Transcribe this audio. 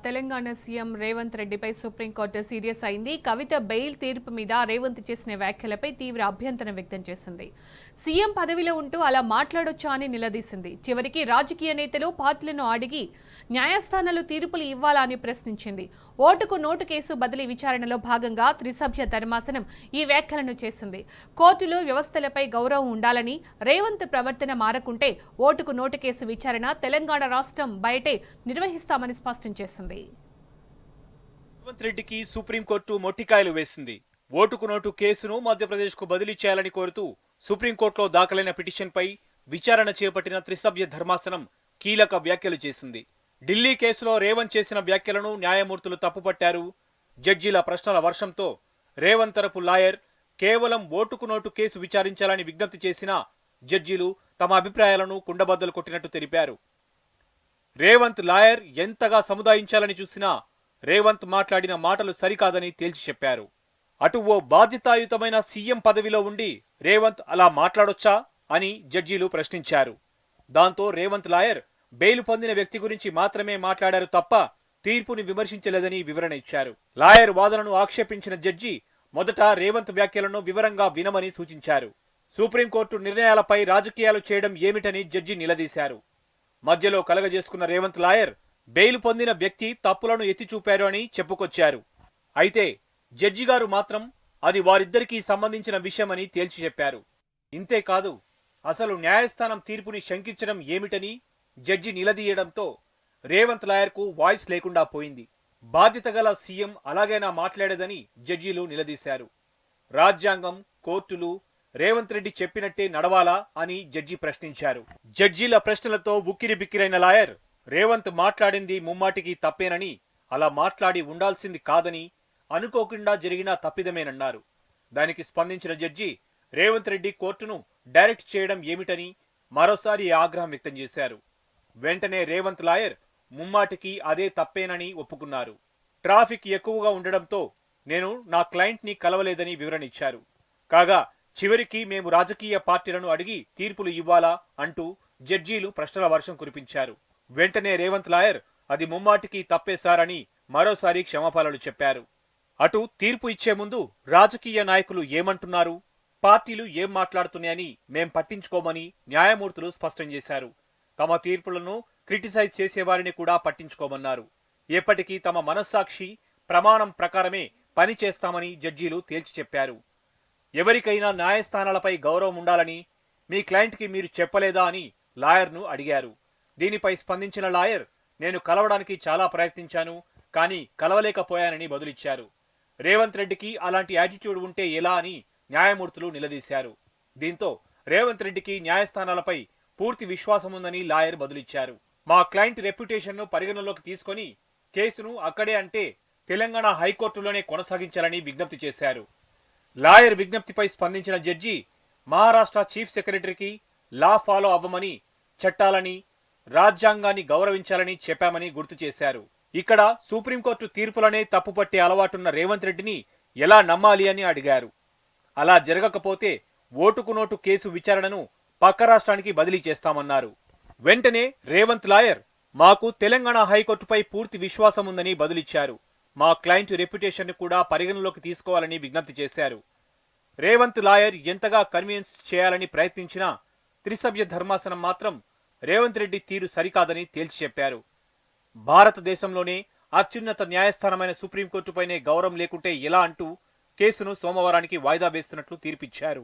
Telangana CM Revanth రెడ్డిపై supreme court serious అయింది. కవిత bail తీర్పు మీద రేవంత్ చేసిన వ్యాఖ్యలపై తీవ్ర అభ్యంతరం వ్యక్తం చేసింది. సీఎం పదవిలో ఉంటూ అలా మాట్లాడొచ్చా అని నిలదీసింది. చివరికి రాజకీయ నేతలు పార్టీలను అడిగి న్యాయస్థానాలు తీర్పులు ఇవ్వాలా అని ప్రశ్నించింది. ఓటుకు నోటు కేసు బదిలీ విచారణలో భాగంగా త్రిసభ్య ధర్మాసనం ఈ వ్యాఖ్యలను చేసింది. కోర్టులు వ్యవస్థలపై గౌరవం ఉండాలని, రేవంత్ ప్రవర్తన మారకుంటే ఓటుకు నోటు కేసు విచారణ తెలంగాణ రాష్ట్రం బయటే నిర్వహిస్తామని స్పష్టం చేసింది. రేవంత్ రెడ్డికి సుప్రీంకోర్టు మొట్టికాయలు వేసింది. ఓటుకు నోటు కేసును మధ్యప్రదేశ్ కు బదిలీ చేయాలని కోరుతూ సుప్రీంకోర్టులో దాఖలైన పిటిషన్పై విచారణ చేపట్టిన త్రిసభ్య ధర్మాసనం కీలక వ్యాఖ్యలు చేసింది. ఢిల్లీ కేసులో రేవంత్ చేసిన వ్యాఖ్యలను న్యాయమూర్తులు తప్పుపట్టారు. జడ్జీల ప్రశ్నల వర్షంతో రేవంత్ తరపు లాయర్ కేవలం ఓటుకు నోటు కేసు విచారించాలని విజ్ఞప్తి చేసినా జడ్జీలు తమ అభిప్రాయాలను కుండబద్దలు కొట్టినట్టు తెలిపారు. రేవంత్ లాయర్ ఎంతగా సముదాయించాలని చూసినా రేవంత్ మాట్లాడిన మాటలు సరికాదని తేల్చి చెప్పారు. అటు ఓ బాధ్యతాయుతమైన సీఎం పదవిలో ఉండి రేవంత్ అలా మాట్లాడొచ్చా అని జడ్జీలు ప్రశ్నించారు. దాంతో రేవంత్ లాయర్ బెయిల్ పొందిన వ్యక్తి గురించి మాత్రమే మాట్లాడారు తప్ప తీర్పుని విమర్శించలేదని వివరణ ఇచ్చారు. లాయర్ వాదనను ఆక్షేపించిన జడ్జి మొదట రేవంత్ వ్యాఖ్యలను వివరంగా వినమని సూచించారు. సుప్రీంకోర్టు నిర్ణయాలపై రాజకీయాలు చేయడం ఏమిటని జడ్జి నిలదీశారు. మధ్యలో కలగజేసుకున్న రేవంత్ లాయర్ బెయిల్ పొందిన వ్యక్తి తప్పులను ఎత్తి చూపారు అని చెప్పుకొచ్చారు. అయితే జడ్జి గారు మాత్రం అది వారిద్దరికీ సంబంధించిన విషయమని తేల్చి చెప్పారు. ఇంతేకాదు అసలు న్యాయస్థానం తీర్పుని శంకించడం ఏమిటని జడ్జి నిలదీయడంతో రేవంత్ లాయర్కు వాయిస్ లేకుండా పోయింది. బాధ్యత గల సీఎం అలాగైనా మాట్లాడేదని జడ్జీలు నిలదీశారు. రాజ్యాంగం, కోర్టులు రేవంత్ రెడ్డి చెప్పినట్టే నడవాలా అని జడ్జి ప్రశ్నించారు. జడ్జీల ప్రశ్నలతో ఉక్కిరిబిక్కిరైన లాయర్ రేవంత్ మాట్లాడింది ముమ్మాటికి తప్పేనని, అలా మాట్లాడి ఉండాల్సింది కాదని, అనుకోకుండా జరిగిన తప్పిదమేనన్నారు. దానికి స్పందించిన జడ్జి రేవంత్ రెడ్డి కోర్టును డైరెక్ట్ చేయడం ఏమిటని మరోసారి ఆగ్రహం వ్యక్తం చేశారు. వెంటనే రేవంత్ లాయర్ ముమ్మాటికి అదే తప్పేనని ఒప్పుకున్నారు. ట్రాఫిక్ ఎక్కువగా ఉండడంతో నేను నా క్లయింట్ని కలవలేదని వివరణ ఇచ్చారు. కాగా చివరికి మేము రాజకీయ పార్టీలను అడిగి తీర్పులు ఇవ్వాలా అంటూ జడ్జీలు ప్రశ్నల వర్షం కురిపించారు. వెంటనే రేవంత్ లాయర్ అది ముమ్మాటికి తప్పేశారని మరోసారి క్షమాపణలు చెప్పారు. అటు తీర్పు ఇచ్చే ముందు రాజకీయ నాయకులు ఏమంటున్నారు, పార్టీలు ఏం మాట్లాడుతున్నాయని మేం పట్టించుకోమని న్యాయమూర్తులు స్పష్టం చేశారు. తమ తీర్పులను క్రిటిసైజ్ చేసేవారిని కూడా పట్టించుకోమన్నారు. ఎప్పటికీ తమ మనస్సాక్షి ప్రమాణం ప్రకారమే పని చేస్తామని జడ్జీలు తేల్చి చెప్పారు. ఎవరికైనా న్యాయస్థానాలపై గౌరవం ఉండాలని మీ క్లయింట్కి మీరు చెప్పలేదా అని లాయర్ను అడిగారు. దీనిపై స్పందించిన లాయర్ నేను కలవడానికి చాలా ప్రయత్నించాను, కానీ కలవలేకపోయానని బదులిచ్చారు. రేవంత్ రెడ్డికి అలాంటి యాటిట్యూడ్ ఉంటే ఎలా అని న్యాయమూర్తులు నిలదీశారు. దీంతో రేవంత్ రెడ్డికి న్యాయస్థానాలపై పూర్తి విశ్వాసముందని లాయర్ బదులిచ్చారు. మా క్లయింట్ రెప్యుటేషన్ను పరిగణలోకి తీసుకొని కేసును అక్కడే అంటే తెలంగాణ హైకోర్టులోనే కొనసాగించాలని విజ్ఞప్తి చేశారు. లాయర్ విజ్ఞప్తిపై స్పందించిన జడ్జి మహారాష్ట్ర చీఫ్ సెక్రటరీకి లా ఫాలో అవ్వమని, చట్టాలని, రాజ్యాంగాన్ని గౌరవించాలని చెప్పామని గుర్తు చేశారు. ఇక్కడ సుప్రీంకోర్టు తీర్పులనే తప్పుపట్టే అలవాటున్న రేవంత్ రెడ్డిని ఎలా నమ్మాలి అని అడిగారు. అలా జరగకపోతే ఓటుకు నోటు కేసు విచారణను పక్క రాష్ట్రానికి బదిలీ చేస్తామన్నారు. వెంటనే రేవంత్ లాయర్ మాకు తెలంగాణ హైకోర్టుపై పూర్తి విశ్వాసం ఉందని బదులిచ్చారు. మా క్లయింట్ రెప్యుటేషన్ కూడా పరిగణలోకి తీసుకోవాలని విజ్ఞప్తి చేశారు. రేవంత్ లాయర్ ఎంతగా కన్విన్స్ చేయాలని ప్రయత్నించినా త్రిసభ్య ధర్మాసనం మాత్రం రేవంత్ రెడ్డి తీరు సరికాదని తేల్చి చెప్పారు. భారతదేశంలోనే అత్యున్నత న్యాయస్థానమైన సుప్రీంకోర్టుపైనే గౌరవం లేకుంటే ఎలా అంటూ కేసును సోమవారానికి వాయిదా వేస్తున్నట్లు తీర్పిచ్చారు.